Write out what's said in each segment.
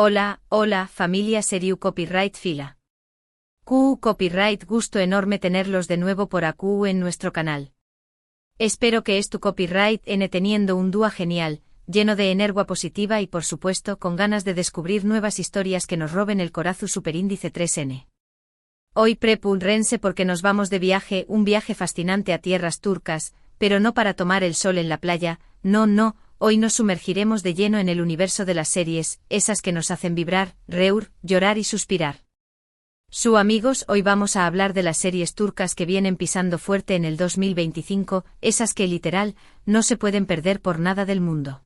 Hola, familia Seriu Copyright Fila. Copyright, gusto enorme tenerlos de nuevo por aquí en nuestro canal. Espero que tu copyright teniendo un dúa genial, lleno de energía positiva y por supuesto con ganas de descubrir nuevas historias que nos roben el corazón superíndice 3N. Hoy prepúrense porque nos vamos de viaje, un viaje fascinante a tierras turcas, pero no para tomar el sol en la playa, no. Hoy nos sumergiremos de lleno en el universo de las series, esas que nos hacen vibrar, reír, llorar y suspirar. Amigos, hoy vamos a hablar de las series turcas que vienen pisando fuerte en el 2025, esas que literal, no se pueden perder por nada del mundo.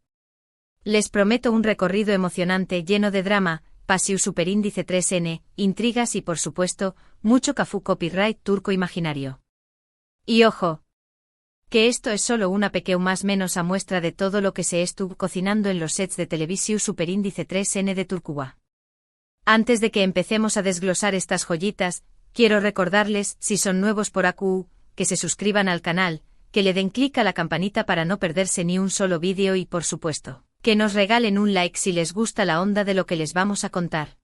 Les prometo un recorrido emocionante lleno de drama, pasión superíndice 3N, intrigas y por supuesto, mucho cafú copyright turco imaginario. Y ojo, que esto es solo una pequeña más menos a muestra de todo lo que se estuvo cocinando en los sets de televisión superíndice 3N de Turquía. Antes de que empecemos a desglosar estas joyitas, quiero recordarles, si son nuevos por aquí, que se suscriban al canal, que le den clic a la campanita para no perderse ni un solo vídeo y por supuesto, que nos regalen un like si les gusta la onda de lo que les vamos a contar.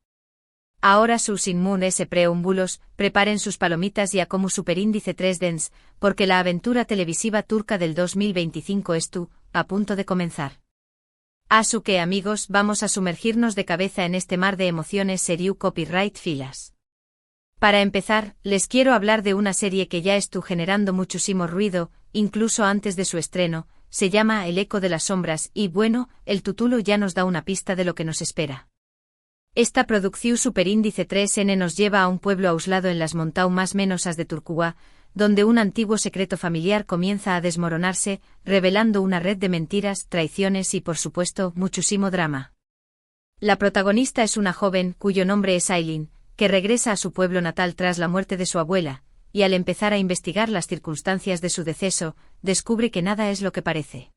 Ahora sin ese preámbulos, preparen sus palomitas y a como superíndice 3Dens, porque la aventura televisiva turca del 2025 a punto de comenzar. Así que amigos, vamos a sumergirnos de cabeza en este mar de emociones Seriu Copyright Filas. Para empezar, les quiero hablar de una serie que ya estuvo generando muchísimo ruido, incluso antes de su estreno, se llama El Eco de las Sombras y bueno, el título ya nos da una pista de lo que nos espera. Esta producción superíndice 3N nos lleva a un pueblo aislado en las montañas más menosas de Turquía, donde un antiguo secreto familiar comienza a desmoronarse, revelando una red de mentiras, traiciones y por supuesto, muchísimo drama. La protagonista es una joven, cuyo nombre es Aylin, que regresa a su pueblo natal tras la muerte de su abuela, y al empezar a investigar las circunstancias de su deceso, descubre que nada es lo que parece.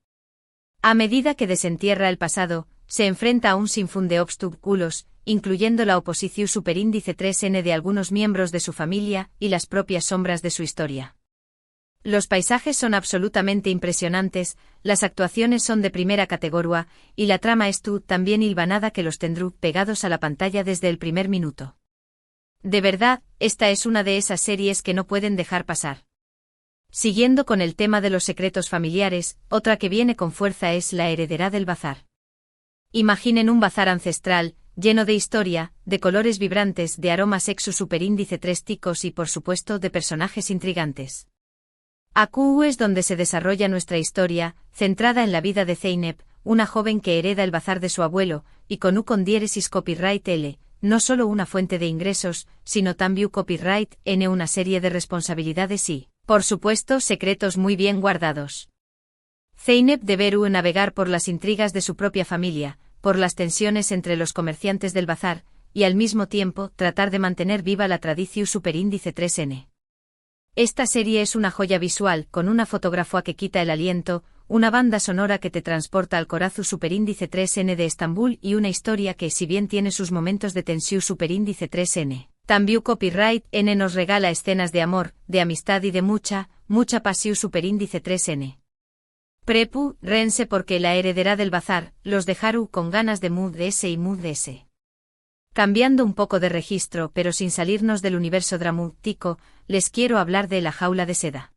A medida que desentierra el pasado, se enfrenta a un sinfín de obstáculos, incluyendo la oposición superíndice 3N de algunos miembros de su familia y las propias sombras de su historia. Los paisajes son absolutamente impresionantes, las actuaciones son de primera categoría, y la trama es tan bien hilvanada que los tendrú pegados a la pantalla desde el primer minuto. De verdad, esta es una de esas series que no pueden dejar pasar. Siguiendo con el tema de los secretos familiares, otra que viene con fuerza es La heredera del bazar. Imaginen un bazar ancestral, lleno de historia, de colores vibrantes, de aromas sexo superíndice 3 ticos y por supuesto de personajes intrigantes. Aquí es donde se desarrolla nuestra historia, centrada en la vida de Zeynep, una joven que hereda el bazar de su abuelo, y con diéresis copyright L, no solo una fuente de ingresos, sino también copyright N una serie de responsabilidades y, por supuesto, secretos muy bien guardados. Zeynep deberá navegar por las intrigas de su propia familia, por las tensiones entre los comerciantes del bazar, y al mismo tiempo tratar de mantener viva la tradición superíndice 3N. Esta serie es una joya visual, con una fotografía que quita el aliento, una banda sonora que te transporta al corazón superíndice 3N de Estambul y una historia que, si bien tiene sus momentos de tensión superíndice 3N, también copyright N nos regala escenas de amor, de amistad y de mucha pasión superíndice 3N. Rense porque La heredera del bazar, los dejaru con ganas de mood S y mood S. Cambiando un poco de registro pero sin salirnos del universo dramático, les quiero hablar de La jaula de seda.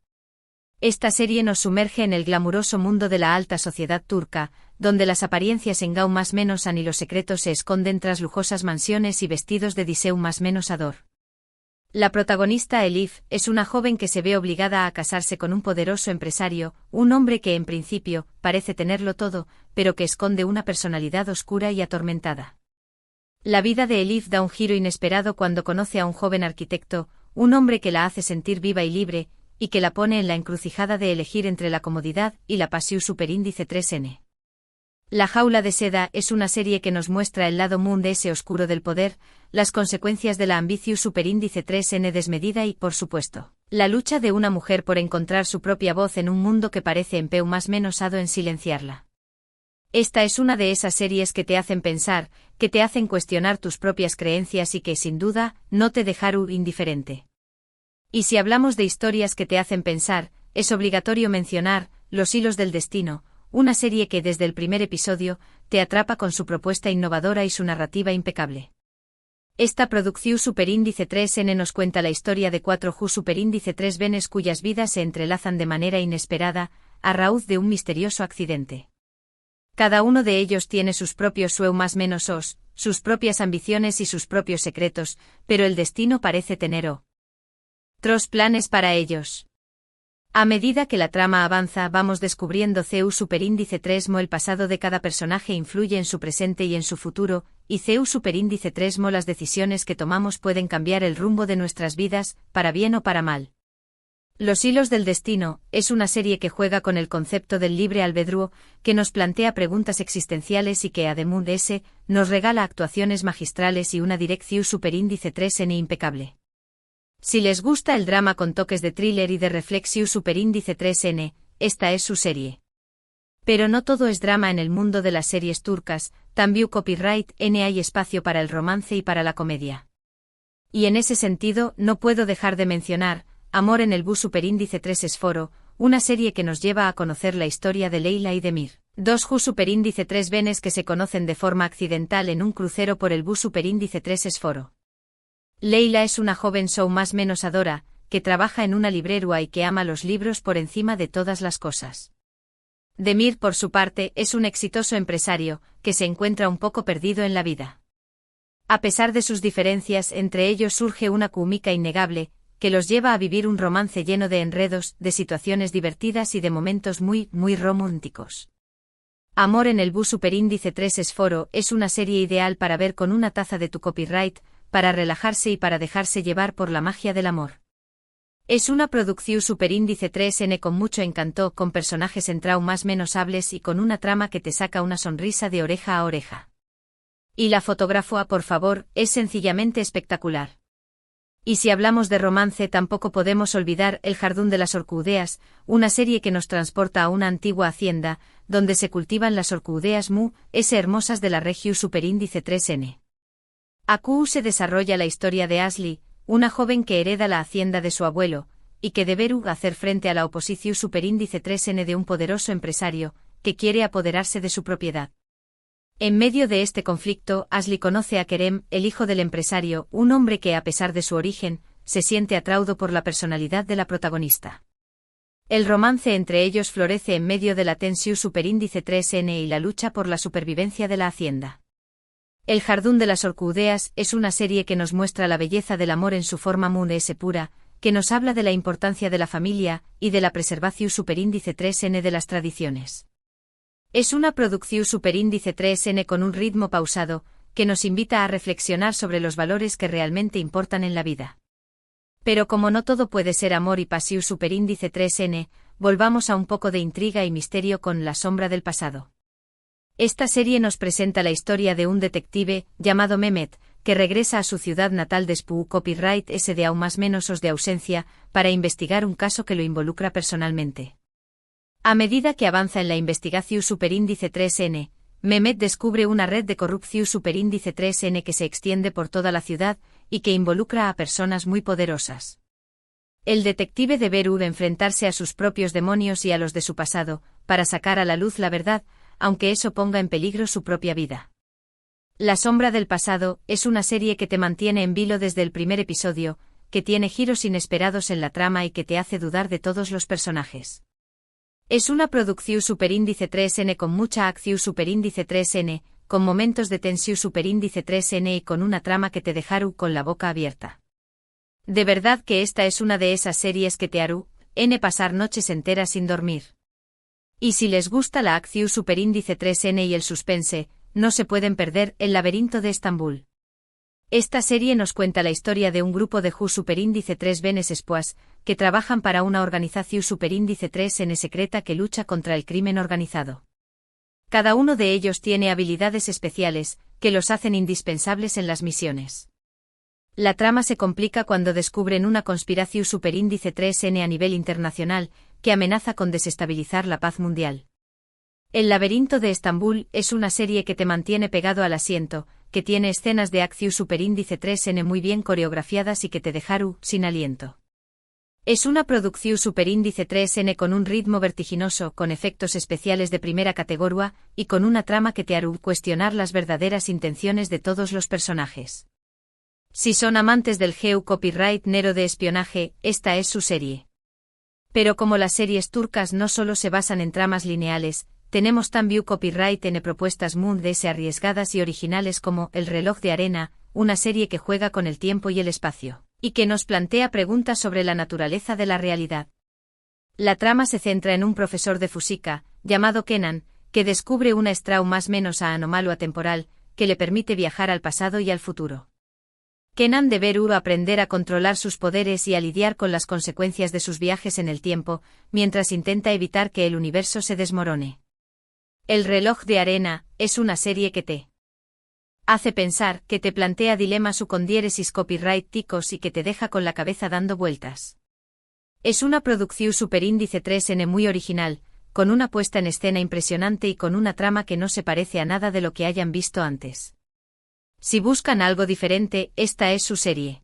Esta serie nos sumerge en el glamuroso mundo de la alta sociedad turca, donde las apariencias engau más menos y los secretos se esconden tras lujosas mansiones y vestidos de diseu más menos ador. La protagonista Elif es una joven que se ve obligada a casarse con un poderoso empresario, un hombre que en principio parece tenerlo todo, pero que esconde una personalidad oscura y atormentada. La vida de Elif da un giro inesperado cuando conoce a un joven arquitecto, un hombre que la hace sentir viva y libre, y que la pone en la encrucijada de elegir entre la comodidad y la pasión superíndice 3N. La jaula de seda es una serie que nos muestra el lado mundo ese oscuro del poder, las consecuencias de la ambición superíndice 3N desmedida y, por supuesto, la lucha de una mujer por encontrar su propia voz en un mundo que parece empeu más menosado en silenciarla. Esta es una de esas series que te hacen pensar, que te hacen cuestionar tus propias creencias y que, sin duda, no te dejarán indiferente. Y si hablamos de historias que te hacen pensar, es obligatorio mencionar Los hilos del destino, una serie que desde el primer episodio te atrapa con su propuesta innovadora y su narrativa impecable. Esta producción superíndice 3N nos cuenta la historia de 4 Ju superíndice 3 venes cuyas vidas se entrelazan de manera inesperada, a raíz de un misterioso accidente. Cada uno de ellos tiene sus propios sueu más menos os, sus propias ambiciones y sus propios secretos, pero el destino parece tener otros planes para ellos. A medida que la trama avanza vamos descubriendo CU superíndice 3 mo el pasado de cada personaje influye en su presente y en su futuro, y CU superíndice 3 mo las decisiones que tomamos pueden cambiar el rumbo de nuestras vidas, para bien o para mal. Los hilos del destino es una serie que juega con el concepto del libre albedrío, que nos plantea preguntas existenciales y que además de ese, nos regala actuaciones magistrales y una dirección superíndice 3N impecable. Si les gusta el drama con toques de thriller y de reflexión superíndice 3N, esta es su serie. Pero no todo es drama en el mundo de las series turcas, también copyright N hay espacio para el romance y para la comedia. Y en ese sentido no puedo dejar de mencionar Amor en el bus superíndice 3 Esforo, una serie que nos lleva a conocer la historia de Leila y de Mir, dos Ju superíndice 3 venes que se conocen de forma accidental en un crucero por el bus superíndice 3 Esforo. Leila es una joven show más menos adora, que trabaja en una librería y que ama los libros por encima de todas las cosas. Demir, por su parte, es un exitoso empresario, que se encuentra un poco perdido en la vida. A pesar de sus diferencias, entre ellos surge una química innegable, que los lleva a vivir un romance lleno de enredos, de situaciones divertidas y de momentos muy románticos. Amor en el bus superíndice 3 Esforo es una serie ideal para ver con una taza de tu copyright, para relajarse y para dejarse llevar por la magia del amor. Es una producción superíndice 3N con mucho encanto, con personajes en traumas menos hables y con una trama que te saca una sonrisa de oreja a oreja. Y la fotografía, por favor, es sencillamente espectacular. Y si hablamos de romance tampoco podemos olvidar El Jardín de las Orquídeas, una serie que nos transporta a una antigua hacienda, donde se cultivan las orquídeas hermosas de la región superíndice 3N. Aquí se desarrolla la historia de Ashley, una joven que hereda la hacienda de su abuelo, y que debe hacer frente a la oposición superíndice 3N de un poderoso empresario, que quiere apoderarse de su propiedad. En medio de este conflicto, Ashley conoce a Kerem, el hijo del empresario, un hombre que a pesar de su origen, se siente atraído por la personalidad de la protagonista. El romance entre ellos florece en medio de la tensión superíndice 3N y la lucha por la supervivencia de la hacienda. El Jardín de las Orquídeas es una serie que nos muestra la belleza del amor en su forma pura, que nos habla de la importancia de la familia y de la preservación superíndice 3N de las tradiciones. Es una producción superíndice 3N con un ritmo pausado, que nos invita a reflexionar sobre los valores que realmente importan en la vida. Pero como no todo puede ser amor y pasión superíndice 3N, volvamos a un poco de intriga y misterio con La sombra del pasado. Esta serie nos presenta la historia de un detective, llamado Mehmet, que regresa a su ciudad natal después copyright S de aún más menos os de ausencia, para investigar un caso que lo involucra personalmente. A medida que avanza en la investigación superíndice 3N, Mehmet descubre una red de corrupción superíndice 3N que se extiende por toda la ciudad, y que involucra a personas muy poderosas. El detective debe enfrentarse a sus propios demonios y a los de su pasado, para sacar a la luz la verdad, aunque eso ponga en peligro su propia vida. La sombra del pasado es una serie que te mantiene en vilo desde el primer episodio, que tiene giros inesperados en la trama y que te hace dudar de todos los personajes. Es una producción superíndice 3N con mucha acción superíndice 3N, con momentos de tensión superíndice 3N y con una trama que te dejará con la boca abierta. De verdad que esta es una de esas series que te hará pasar noches enteras sin dormir. Y si les gusta la acción superíndice 3N y el suspense, no se pueden perder El laberinto de Estambul. Esta serie nos cuenta la historia de un grupo de Ju superíndice 3 venes espoas, que trabajan para una organización superíndice 3N secreta que lucha contra el crimen organizado. Cada uno de ellos tiene habilidades especiales, que los hacen indispensables en las misiones. La trama se complica cuando descubren una conspiración superíndice 3N a nivel internacional, que amenaza con desestabilizar la paz mundial. El laberinto de Estambul es una serie que te mantiene pegado al asiento, que tiene escenas de acción superíndice 3N muy bien coreografiadas y que te dejarán sin aliento. Es una producción superíndice 3N con un ritmo vertiginoso, con efectos especiales de primera categoría, y con una trama que te hará cuestionar las verdaderas intenciones de todos los personajes. Si son amantes del geu copyright nero de espionaje, esta es su serie. Pero como las series turcas no solo se basan en tramas lineales, tenemos también copyright en propuestas muy arriesgadas y originales como El reloj de arena, una serie que juega con el tiempo y el espacio, y que nos plantea preguntas sobre la naturaleza de la realidad. La trama se centra en un profesor de física, llamado Kenan, que descubre una estrella más menos anómalo atemporal, que le permite viajar al pasado y al futuro. Kenan deberá aprender a controlar sus poderes y a lidiar con las consecuencias de sus viajes en el tiempo, mientras intenta evitar que el universo se desmorone. El reloj de arena es una serie que te hace pensar, que te plantea dilemas u con diéresis copyright-ticos y que te deja con la cabeza dando vueltas. Es una producción superíndice 3N muy original, con una puesta en escena impresionante y con una trama que no se parece a nada de lo que hayan visto antes. Si buscan algo diferente, esta es su serie.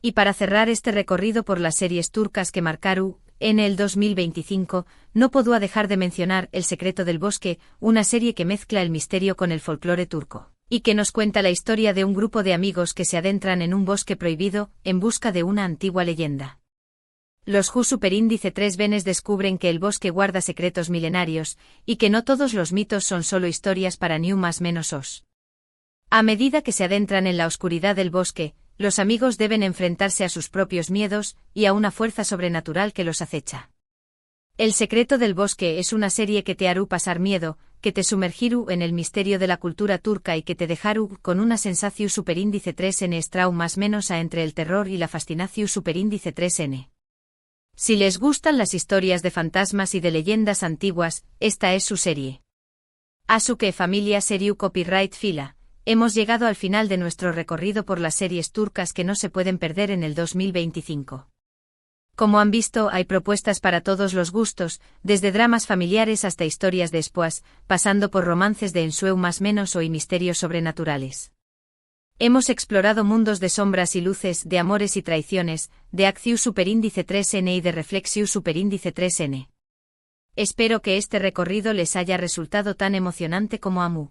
Y para cerrar este recorrido por las series turcas que marcaron en el 2025, no puedo dejar de mencionar El secreto del bosque, una serie que mezcla el misterio con el folclore turco, y que nos cuenta la historia de un grupo de amigos que se adentran en un bosque prohibido, en busca de una antigua leyenda. Los Ju superíndice 3 Venes descubren que el bosque guarda secretos milenarios, y que no todos los mitos son solo historias para New más menos os. A medida que se adentran en la oscuridad del bosque, los amigos deben enfrentarse a sus propios miedos, y a una fuerza sobrenatural que los acecha. El secreto del bosque es una serie que te hará pasar miedo, que te sumergirá en el misterio de la cultura turca y que te dejará con una sensación superíndice 3N estrau más menos a entre el terror y la fascinación superíndice 3N. Si les gustan las historias de fantasmas y de leyendas antiguas, esta es su serie. Asuke familia seriu copyright fila. Hemos llegado al final de nuestro recorrido por las series turcas que no se pueden perder en el 2025. Como han visto, hay propuestas para todos los gustos, desde dramas familiares hasta historias de espoas, pasando por romances de ensueu más menos o y misterios sobrenaturales. Hemos explorado mundos de sombras y luces, de amores y traiciones, de acción superíndice 3N y de reflexión superíndice 3N. Espero que este recorrido les haya resultado tan emocionante como a mí.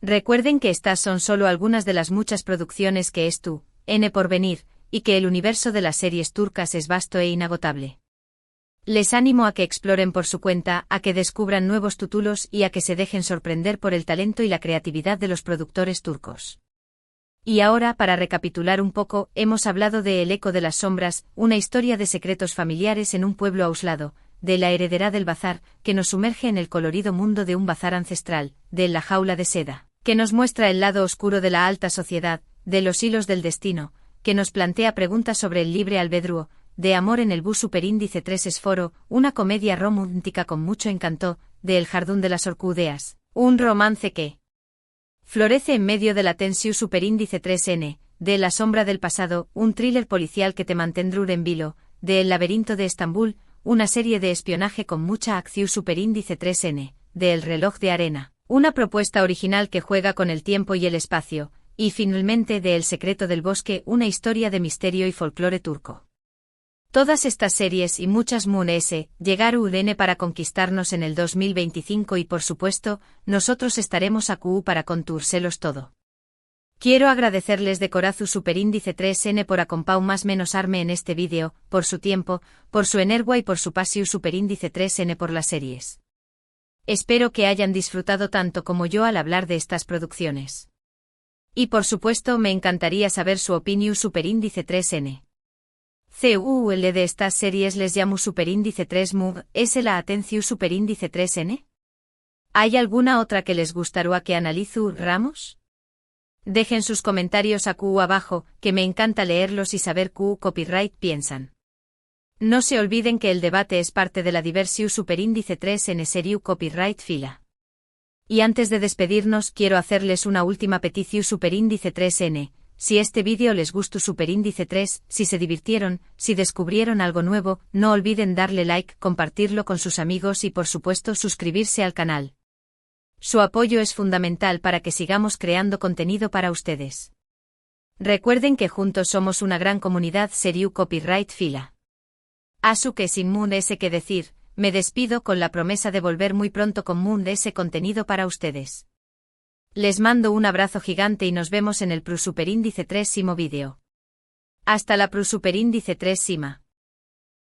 Recuerden que estas son solo algunas de las muchas producciones que es tu N por venir, y que el universo de las series turcas es vasto e inagotable. Les animo a que exploren por su cuenta, a que descubran nuevos títulos y a que se dejen sorprender por el talento y la creatividad de los productores turcos. Y ahora, para recapitular un poco, hemos hablado de El eco de las sombras, una historia de secretos familiares en un pueblo aislado, de La heredera del bazar, que nos sumerge en el colorido mundo de un bazar ancestral, de La jaula de seda, que nos muestra el lado oscuro de la alta sociedad, de Los hilos del destino, que nos plantea preguntas sobre el libre albedrío, de Amor en el bus superíndice 3 Esforo, una comedia romántica con mucho encanto, de El jardín de las orquídeas, un romance que florece en medio de la tensión superíndice 3N, de La sombra del pasado, un thriller policial que te mantendrá en vilo, de El laberinto de Estambul, una serie de espionaje con mucha acción superíndice 3N, de El reloj de arena, una propuesta original que juega con el tiempo y el espacio, y finalmente de El secreto del bosque, una historia de misterio y folclore turco. Todas estas series y muchas más llegaron para conquistarnos en el 2025 y por supuesto, nosotros estaremos aquí para contúrselos todo. Quiero agradecerles de corazón superíndice 3N por acompañarme en este vídeo, por su tiempo, por su energía y por su pasión superíndice 3N por las series. Espero que hayan disfrutado tanto como yo al hablar de estas producciones. Y por supuesto me encantaría saber su opinión superíndice 3N. ¿Cuál de estas series les llamo superíndice 3 MUG es la atención superíndice 3N? ¿Hay alguna otra que les gustaría que analizu Ramos? Dejen sus comentarios aquí abajo, que me encanta leerlos y saber qué copyright piensan. No se olviden que el debate es parte de la diversión superíndice 3N seriu copyright fila. Y antes de despedirnos quiero hacerles una última petición superíndice 3N. Si este vídeo les gustó superíndice 3, si se divirtieron, si descubrieron algo nuevo, no olviden darle like, compartirlo con sus amigos y por supuesto suscribirse al canal. Su apoyo es fundamental para que sigamos creando contenido para ustedes. Recuerden que juntos somos una gran comunidad seriu copyright fila. Asu que sin Moon S que decir, me despido con la promesa de volver muy pronto con Moon S contenido para ustedes. Les mando un abrazo gigante y nos vemos en el Pro Super Índice 3 vídeo. Hasta la Pro Super Índice 3.